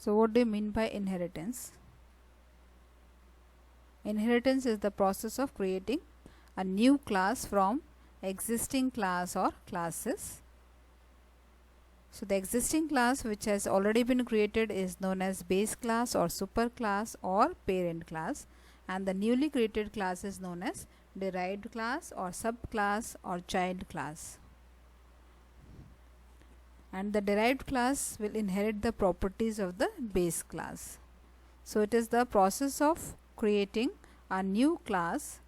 So what do you mean by inheritance? Inheritance is the process of creating a new class from existing class or classes. So the existing class which has already been created is known as base class or superclass or parent class, and the newly created class is known as derived class or subclass or child class. And the derived class will inherit the properties of the base class. So it is the process of creating a new class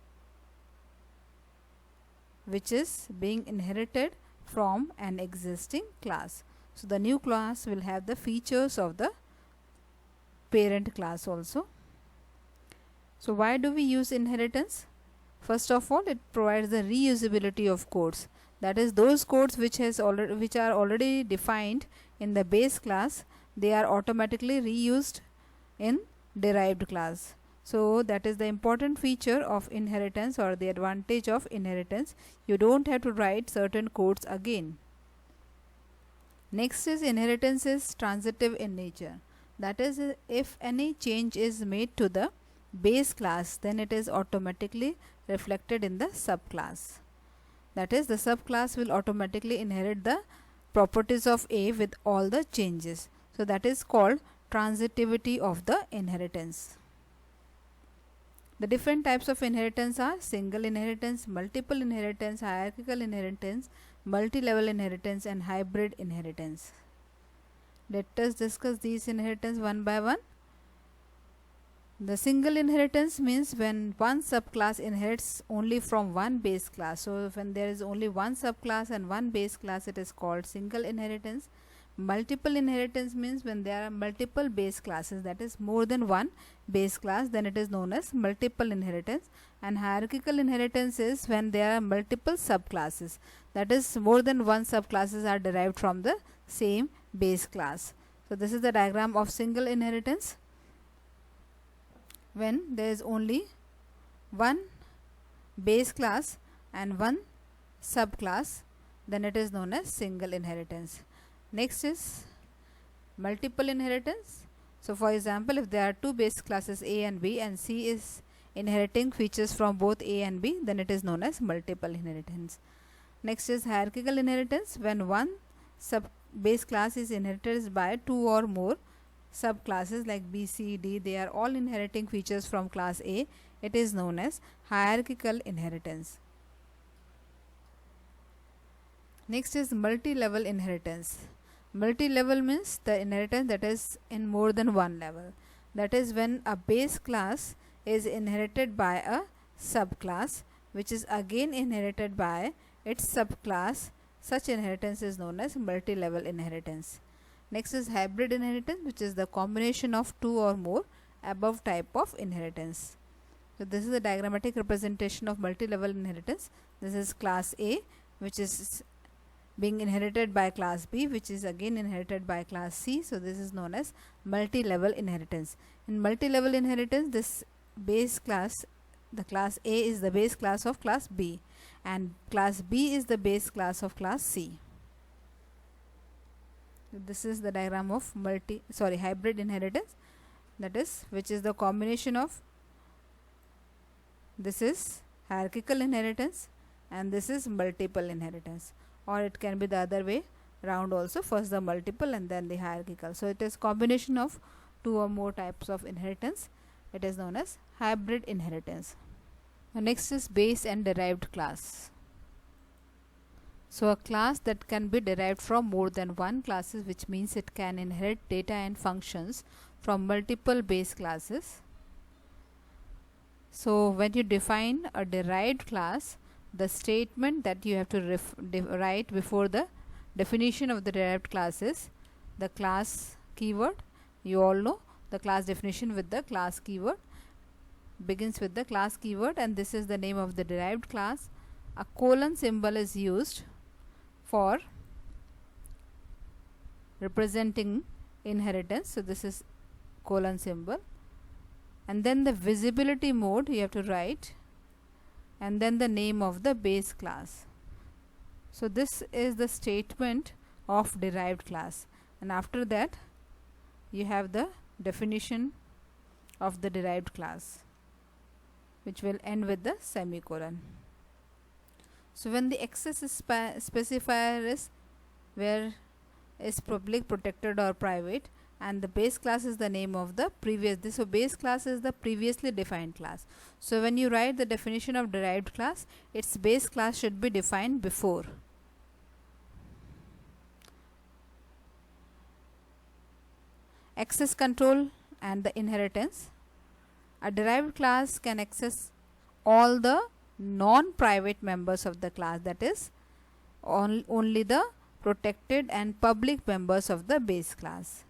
which is being inherited from an existing class. So the new class will have the features of the parent class also. So why do we use inheritance? First of all, it provides the reusability of codes. That is, those codes which are already defined in the base class, they are automatically reused in derived class. So that is the important feature of inheritance, or the advantage of inheritance. You don't have to write certain codes again. Next is inheritance is transitive in nature. That is, if any change is made to the base class, then it is automatically reflected in the subclass. That is, the subclass will automatically inherit the properties of A with all the changes. So that is called transitivity of the inheritance. The different types of inheritance are single inheritance, multiple inheritance, hierarchical inheritance, multi-level inheritance, and hybrid inheritance. Let us discuss these inheritance one by one. The single inheritance means when one subclass inherits only from one base class. So when there is only one subclass and one base class, it is called single inheritance. Multiple inheritance means when there are multiple base classes, that is more than one base class, then it is known as multiple inheritance. And hierarchical inheritance is when there are multiple subclasses, that is more than one subclasses are derived from the same base class. So this is the diagram of single inheritance. When there is only one base class and one subclass, then it is known as single inheritance. Next is multiple inheritance. So for example, if there are two base classes A and B, and C is inheriting features from both A and B, then it is known as multiple inheritance. Next is hierarchical inheritance. When one sub base class is inherited by two or more subclasses like B, C, D, they are all inheriting features from class A, it is known as hierarchical inheritance. Next is multi-level inheritance. Multi-level means the inheritance that is in more than one level. That is when a base class is inherited by a subclass which is again inherited by its subclass. Such inheritance is known as multi-level inheritance. Next is hybrid inheritance, which is the combination of two or more above type of inheritance. So this is the diagrammatic representation of multi-level inheritance. This is class A, which is being inherited by class B, which is again inherited by class C. So this is known as multi-level inheritance. In multi-level inheritance, this base class, the class A is the base class of class B, and class B is the base class of class C. This is the diagram of hybrid inheritance, that is, which is the combination of, this is hierarchical inheritance and this is multiple inheritance, or it can be the other way round also, first the multiple and then the hierarchical. So it is combination of two or more types of inheritance. It is known as hybrid inheritance. Now next is base and derived class. So a class that can be derived from more than one classes, which means it can inherit data and functions from multiple base classes. So when you define a derived class, the statement that you have to write before the definition of the derived class is the class keyword. You all know the class definition with the class keyword begins with the class keyword, and this is the name of the derived class. A colon symbol is used for representing inheritance. So this is colon symbol, and then the visibility mode you have to write, and then the name of the base class. So this is the statement of derived class, and after that you have the definition of the derived class, which will end with the semicolon. So when the access specifier is where is public, protected or private, and the base class is the name of the previous, so base class is the previously defined class. So when you write the definition of derived class, its base class should be defined before. Access control and the inheritance. A derived class can access all the non-private members of the class, that is only the protected and public members of the base class.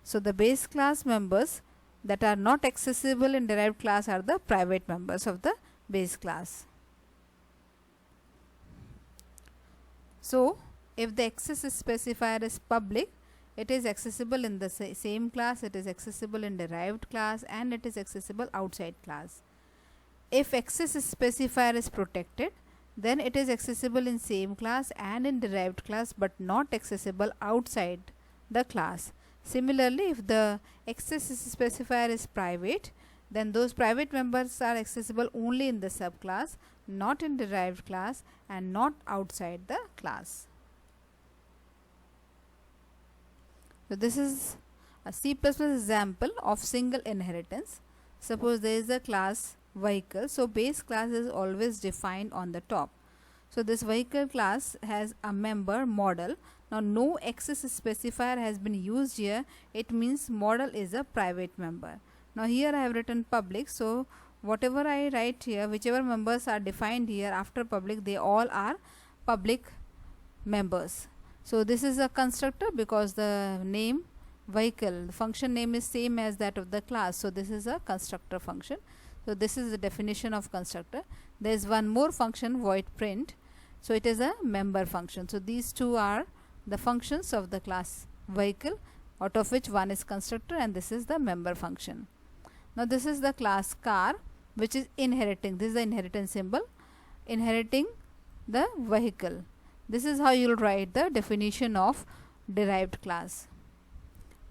So the base class members that are not accessible in derived class are the private members of the base class. So if the access specifier is public, it is accessible in the same class, it is accessible in derived class, and it is accessible outside class. If access specifier is protected, then it is accessible in same class and in derived class, but not accessible outside the class. Similarly, if the access specifier is private, then those private members are accessible only in the subclass, not in derived class, and not outside the class. So this is a C++ example of single inheritance. Suppose there is a class vehicle, so base class is always defined on the top. So this vehicle class has a member model. Now no access specifier has been used here, it means model is a private member. Now here I have written public, so whatever I write here, whichever members are defined here after public, they all are public members. So this is a constructor because the name vehicle, the function name is same as that of the class, so this is a constructor function. So this is the definition of constructor. There is one more function, void print, so it is a member function. So these two are the functions of the class vehicle, out of which one is constructor and this is the member function. Now this is the class car, which is inheriting, this is the inheritance symbol, inheriting the vehicle. This is how you will write the definition of derived class.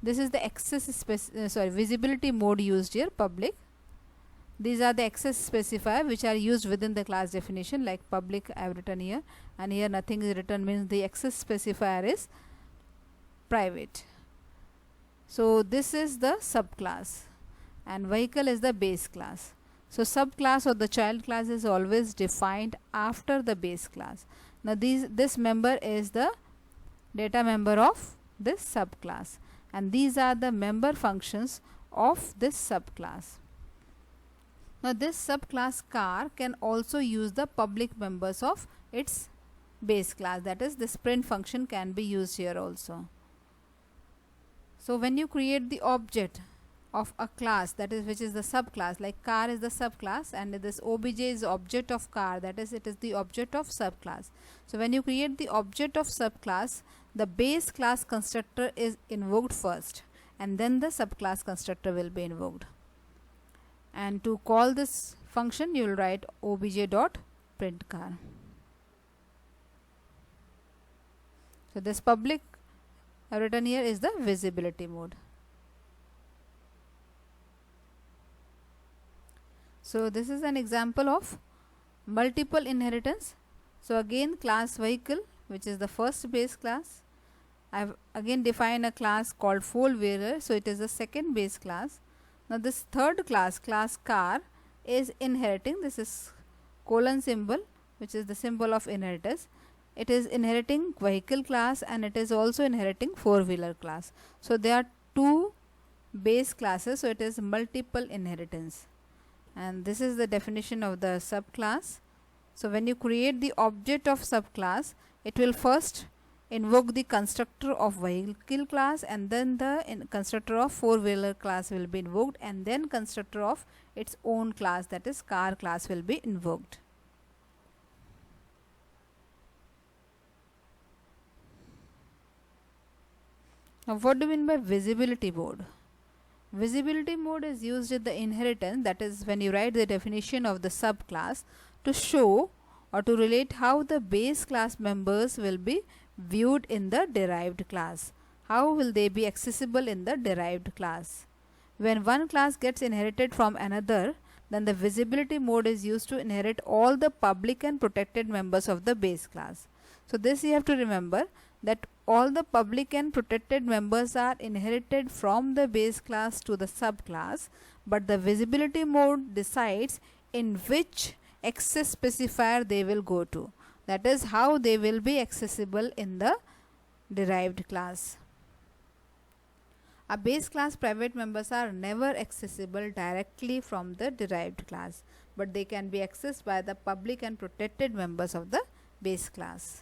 This is the access visibility mode used here, public. These are the access specifier which are used within the class definition, like public I have written here, and here nothing is written, means the access specifier is private. So this is the subclass and vehicle is the base class. So subclass or the child class is always defined after the base class. Now this member is the data member of this subclass, and these are the member functions of this subclass. Now this subclass car can also use the public members of its base class, that is this print function can be used here also. So when you create the object of a class, that is which is the subclass, like car is the subclass and this obj is object of car, that is it is the object of subclass. So when you create the object of subclass, the base class constructor is invoked first and then the subclass constructor will be invoked. And to call this function you will write obj.printCar. So this public written here is the visibility mode. So this is an example of multiple inheritance. So again class vehicle, which is the first base class. I have again defined a class called four-wheeler, so it is the second base class. Now this third class, class car, is inheriting, this is colon symbol, which is the symbol of inheritance. It is inheriting vehicle class and it is also inheriting four-wheeler class. So there are two base classes, so it is multiple inheritance. And this is the definition of the subclass. So when you create the object of subclass, it will first invoke the constructor of vehicle class and then the constructor of four-wheeler class will be invoked, and then constructor of its own class, that is car class, will be invoked. Now what do you mean by visibility mode? Visibility mode is used in the inheritance, that is when you write the definition of the subclass, to show or to relate how the base class members will be viewed in the derived class. how will they be accessible in the derived class? When one class gets inherited from another, then the visibility mode is used to inherit all the public and protected members of the base class. So this you have to remember, that all the public and protected members are inherited from the base class to the subclass, but the visibility mode decides in which access specifier they will go to. That is how they will be accessible in the derived class. A base class private members are never accessible directly from the derived class, but they can be accessed by the public and protected members of the base class.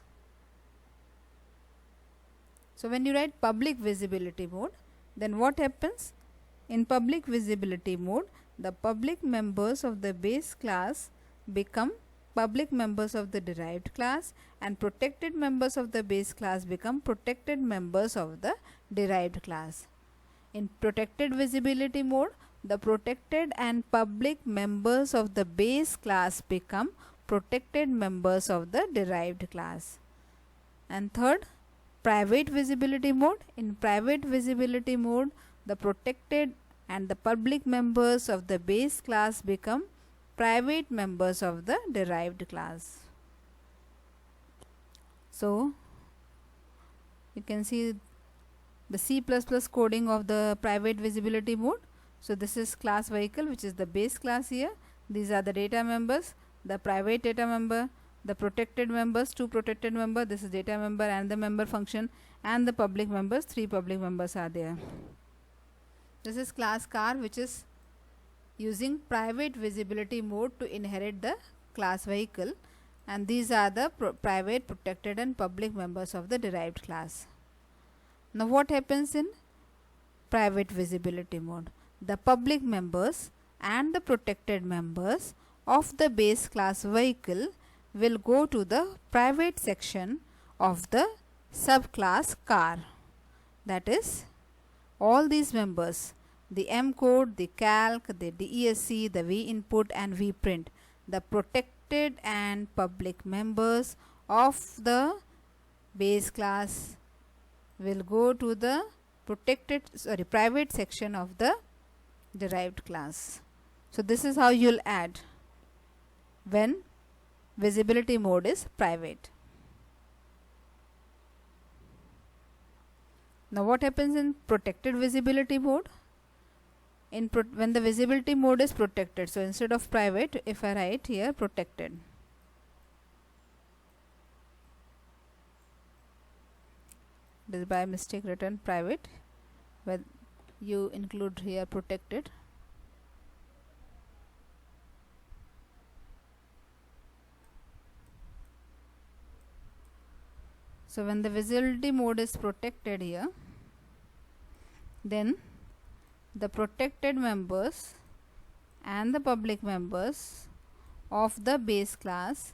So when you write public visibility mode, then what happens? In public visibility mode, the public members of the base class become public members of the derived class, and protected members of the base class become protected members of the derived class. In protected visibility mode, the protected and public members of the base class become protected members of the derived class. And third, private visibility mode. In private visibility mode, the protected and the public members of the base class become private members of the derived class. So you can see the C++ coding of the private visibility mode. So this is class vehicle, which is the base class here. These are the data members, the private data member, the protected members, 2 protected member, this is data member and the member function, and the public members, 3 public members are there. This is class car, which is using private visibility mode to inherit the class vehicle, and these are the private, protected and public members of the derived class. Now what happens in private visibility mode? The public members and the protected members of the base class vehicle will go to the private section of the subclass car. That is, all these members, the M code, the calc, the DESC, the V input and V print, the protected and public members of the base class will go to the private section of the derived class. So this is how you'll add when visibility mode is private. Now what happens in protected visibility mode? When the visibility mode is protected, so instead of private, if I write here protected, it is by mistake written private, but you include here protected. So when the visibility mode is protected here, then the protected members and the public members of the base class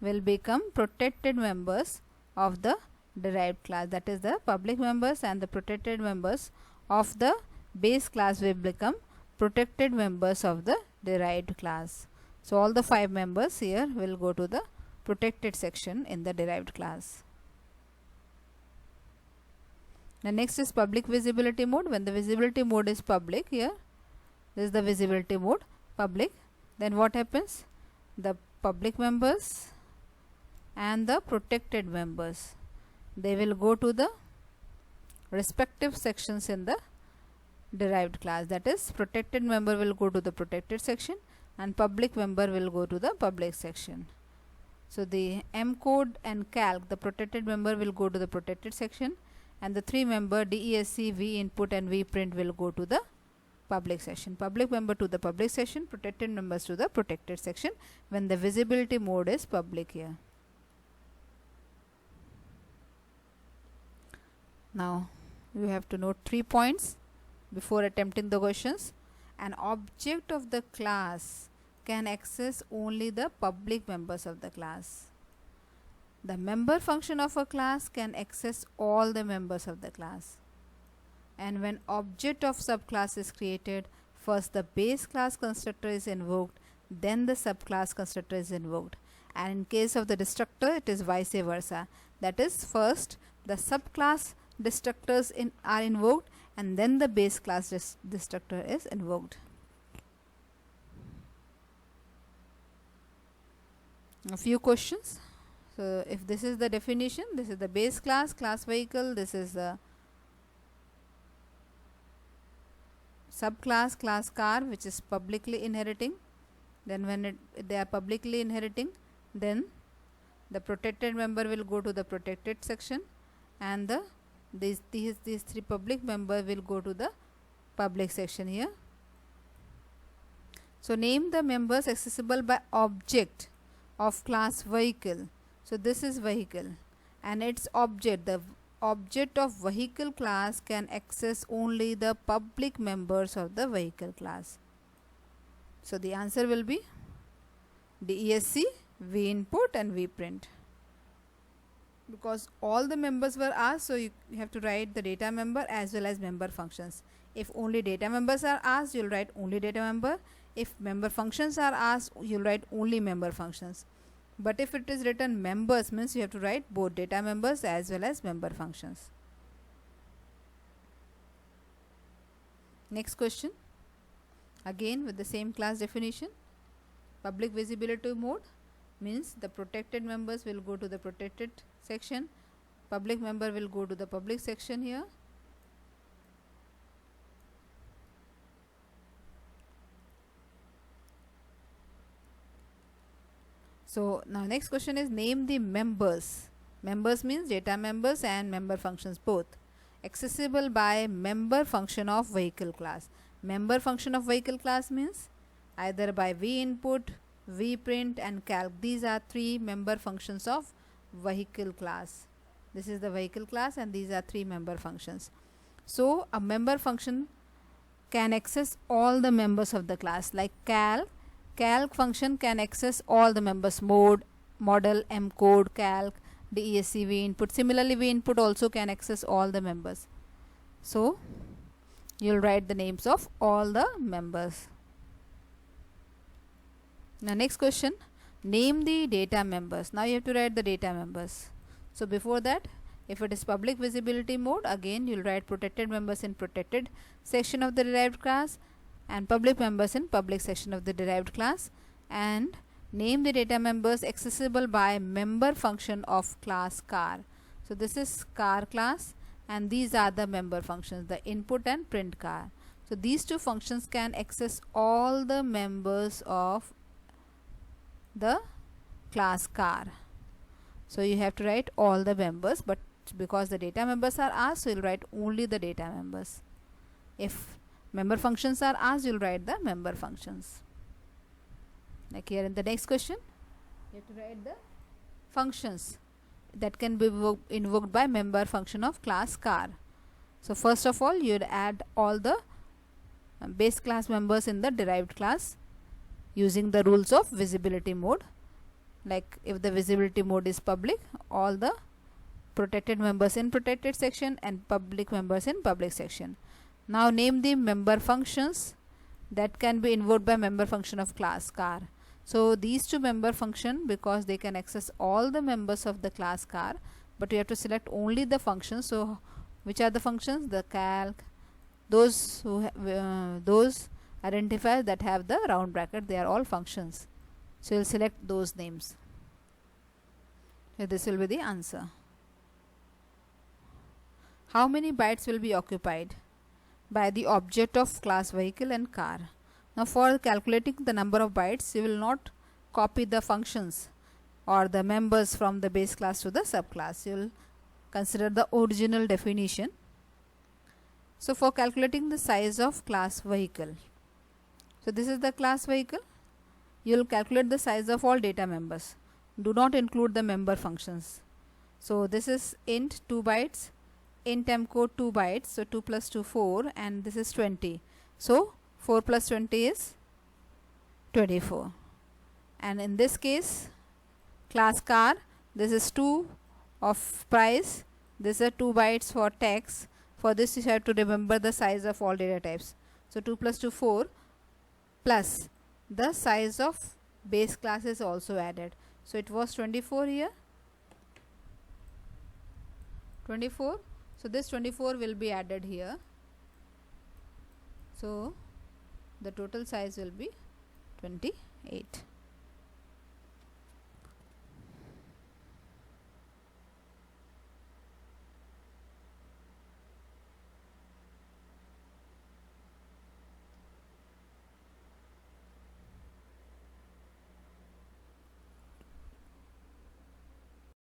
will become protected members of the derived class. That is, the public members and the protected members of the base class will become protected members of the derived class. So all the 5 members here will go to the protected section in the derived class. The next is public visibility mode. When the visibility mode is public, here this is the visibility mode public, then what happens? The public members and the protected members, they will go to the respective sections in the derived class. That is, protected member will go to the protected section and public member will go to the public section. So the M code and calc, the protected member will go to the protected section, and the 3 member DESC, V input and V print will go to the public section. Public member to the public section, protected members to the protected section when the visibility mode is public here. Now you have to note 3 points before attempting the questions. An object of the class can access only the public members of the class. The member function of a class can access all the members of the class. And when object of subclass is created, first the base class constructor is invoked, then the subclass constructor is invoked. And in case of the destructor, it is vice versa. That is, first the subclass destructors are invoked, and then the base class destructor is invoked. A few questions. So if this is the definition, this is the base class, class vehicle, this is the subclass, class car, which is publicly inheriting. Then when they are publicly inheriting, then the protected member will go to the protected section, and these three public members will go to the public section here. So name the members accessible by object of class vehicle. So this is vehicle, and its object, the object of vehicle class can access only the public members of the vehicle class. So the answer will be DESC, VInput and VPrint. Because all the members were asked, so you have to write the data member as well as member functions. If only data members are asked, you'll write only data member. If member functions are asked, you'll write only member functions. But if it is written members, means you have to write both data members as well as member functions. Next question, again with the same class definition. Public visibility mode means the protected members will go to the protected section, public member will go to the public section here. So now next question is name the members. Members means data members and member functions both. Accessible by member function of vehicle class. Member function of vehicle class means either by VInput, VPrint and calc. These are three member functions of vehicle class. This is the vehicle class and these are three member functions. So a member function can access all the members of the class, like calc. Calc function can access all the members, mode, model, mcode, calc, DESC, VInput. Similarly, VInput also can access all the members. So you'll write the names of all the members. Now next question, name the data members. Now you have to write the data members. So before that, if it is public visibility mode, again you'll write protected members in protected section of the derived class and public members in public section of the derived class, and name the data members accessible by member function of class car. So this is car class and these are the member functions, the input and print car. So these two functions can access all the members of the class car. So you have to write all the members, but because the data members are asked, so you'll write only the data members. If member functions are asked, you'll write the member functions. Like here in the next question, you have to write the functions that can be invoked by member function of class car. So first of all, you'd add all the base class members in the derived class using the rules of visibility mode. Like if the visibility mode is public, all the protected members in protected section and public members in public section. Now name the member functions that can be invoked by member function of class car. So these two member function, because they can access all the members of the class car, but you have to select only the functions. So which are the functions? The calc, those who those identifiers that have the round bracket, they are all functions. So you'll select those names. So this will be the answer. How many bytes will be occupied by the object of class vehicle and car? Now for calculating the number of bytes, you will not copy the functions or the members from the base class to the subclass. You will consider the original definition. So for calculating the size of class vehicle, so this is the class vehicle. You will calculate the size of all data members. Do not include the member functions. So this is int 2 bytes, int mcode 2 bytes, so 2 plus 2 4, and this is 20. So 4 plus 20 is 24. And in this case, class car, this is 2 of price, this is 2 bytes for text. For this you have to remember the size of all data types. So 2 plus 2 4, plus the size of base class is also added. So it was 24 here, 24. So this 24 will be added here. So the total size will be 28.